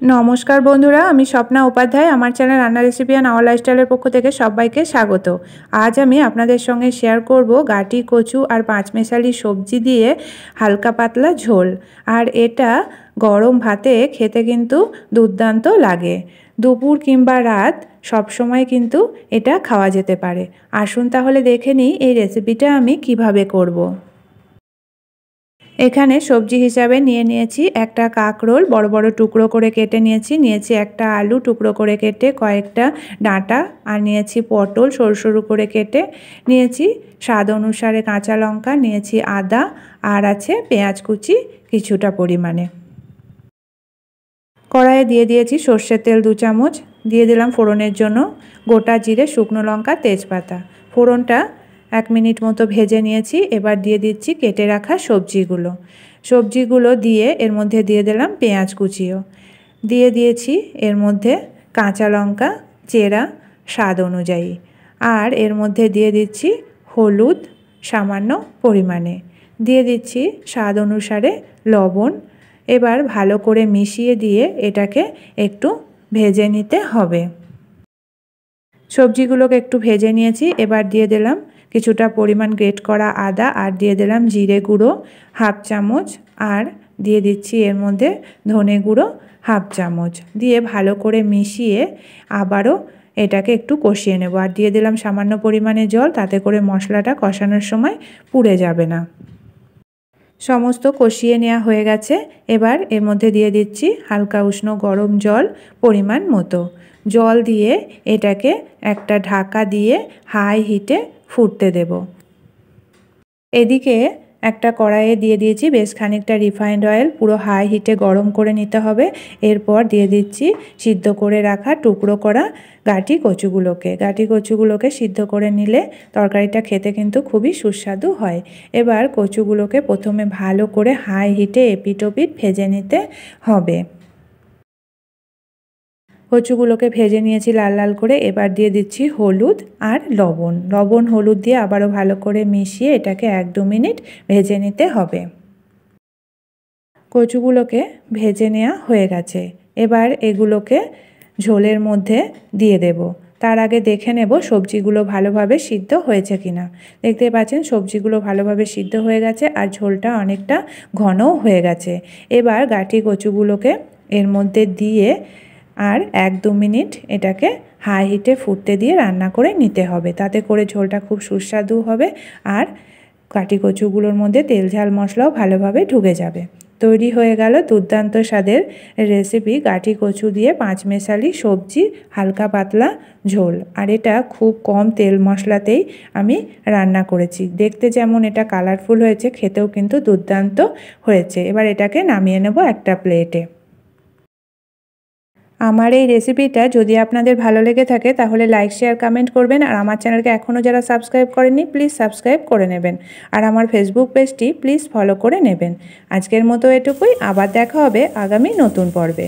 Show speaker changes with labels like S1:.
S1: नमस्कार बंधुरा आमी स्वप्ना उपाध्याय आमार चैनल रान्ना रेसिपि एंड आवर लाइफस्टाइलेर पक्ष थेके सबाइके स्वागत। आज आमी आपनादेर संगे शेयर करब गाटी कचु और पाँचमेशाली सब्जी दिए हालका पातला झोल। और एटा गरम भाते खेते किन्तु दुर्दान्त लागे। दुपुर किंबा रात सब समय किन्तु एटा खावा जेते पारे। आसुन ताहले देखे निई एई रेसिपिटा आमी किभाबे करब। एखाने सब्जी हिसाबे निये निয়েছি একটা কাঁকরোল বড় বড় টুকরো করে কেটে নিয়েছি একটা আলু টুকরো করে কেটে কয়েকটা ডাঁটা আর নিয়েছি পটল সরু সরু করে কেটে নিয়েছি স্বাদ অনুসারে কাঁচা লঙ্কা নিয়েছি আদা আর আছে পেঁয়াজ কুচি কিছুটা পরিমাণে। কড়াইয়ে দিয়ে দিয়েছি সরষের তেল 2 চামচ, দিয়ে দিলাম ফোড়নের জন্য গোটা জিরে শুকনো লঙ্কা তেজপাতা। ফোড়নটা 1 মিনিট মতো ভেজে নিয়েছি। এবার দিয়ে দিচ্ছি কেটে রাখা সবজিগুলো দিয়ে এর মধ্যে দিয়ে দিলাম পেঁয়াজ কুচিও দিয়ে দিয়েছি এর মধ্যে কাঁচা লঙ্কা চেরা স্বাদ অনুযায়ী আর এর মধ্যে দিয়ে দিচ্ছি হলুদ সামান্য পরিমাণে, দিয়ে দিচ্ছি স্বাদ অনুসারে লবণ। এবার ভালো করে মিশিয়ে দিয়ে এটাকে একটু ভেজে নিতে হবে। সবজিগুলোকে একটু ভেজে নিয়েছি। এবার দিয়ে দিলাম কিছুটা পরিমাণ গ্রেট করা আদা আর দিয়ে দিলাম জিরে গুঁড়ো 1/2 চামচ আর দিয়ে দিচ্ছি এর মধ্যে ধনে গুঁড়ো 1/2 চামচ দিয়ে ভালো করে মিশিয়ে আবারও এটাকে একটু কষিয়ে নেব। আর দিয়ে দিলাম সামান্য পরিমাণে জল, তাতে করে মশলাটা কষানোর সময় পুড়ে যাবে না। সমস্ত কষিয়ে নেওয়া হয়ে গেছে। এবার এর মধ্যে দিয়ে দিচ্ছি হালকা উষ্ণ গরম জল পরিমাণ মতো। জল দিয়ে এটাকে একটা ঢাকা দিয়ে হাই হিটে ফুটতে দেব। এদিকে একটা কড়াইয়ে দিয়ে দিয়েছি বেশ খানিকটা রিফাইন্ড অয়েল, পুরো হাই হিটে গরম করে নিতে হবে। এরপর দিয়ে দিচ্ছি সিদ্ধ করে রাখা টুকরো করা গাটি কচুগুলোকে সিদ্ধ করে নিলে তরকারিটা খেতে কিন্তু খুবই সুস্বাদু হয়। এবার কচুগুলোকে প্রথমে ভালো করে হাই হিটে এপিট ওপিট ভেজে নিতে হবে। কচুগুলোকে ভেজে নিয়েছি লাল লাল করে। এবার দিয়ে দিচ্ছি হলুদ আর লবণ হলুদ দিয়ে আবারও ভালো করে মিশিয়ে এটাকে 1-2 মিনিট ভেজে নিতে হবে। কচুগুলোকে ভেজে নেওয়া হয়ে গেছে। এবার এগুলোকে ঝোলের মধ্যে দিয়ে দেব। তার আগে দেখে নেব সবজিগুলো ভালোভাবে সিদ্ধ হয়েছে কিনা। দেখতে পাচ্ছেন সবজিগুলো ভালোভাবে সিদ্ধ হয়ে গেছে আর ঝোলটা অনেকটা ঘনও হয়ে গেছে। এবার গাটি কচুগুলোকে এর মধ্যে দিয়ে আর 1-2 মিনিট এটাকে হাই হিটে ফুটতে দিয়ে রান্না করে নিতে হবে। তাতে করে ঝোলটা খুব সুস্বাদু হবে আর কাটি কচুগুলোর মধ্যে তেল ঝাল মশলাও ভালোভাবে ঢুকে যাবে। তৈরি হয়ে গেল দুর্দান্ত স্বাদের রেসিপি গাটি কচু দিয়ে পাঁচমেশালি সবজি হালকা পাতলা ঝোল। আর এটা খুব কম তেল মশলাতেই আমি রান্না করেছি। দেখতে যেমন এটা কালারফুল হয়েছে, খেতেও কিন্তু দুর্দান্ত হয়েছে। এবার এটাকে নামিয়ে নেব একটা প্লেটে। আমার এই রেসিপিটা যদি আপনাদের ভালো লেগে থাকে তাহলে লাইক শেয়ার কমেন্ট করবেন। আর আমার চ্যানেলকে এখনও যারা সাবস্ক্রাইব করেননি প্লিজ সাবস্ক্রাইব করে নেবেন। আর আমার ফেসবুক পেজটি প্লিজ ফলো করে নেবেন। আজকের মতো এটুকুই, আবার দেখা হবে আগামী নতুন পর্বে।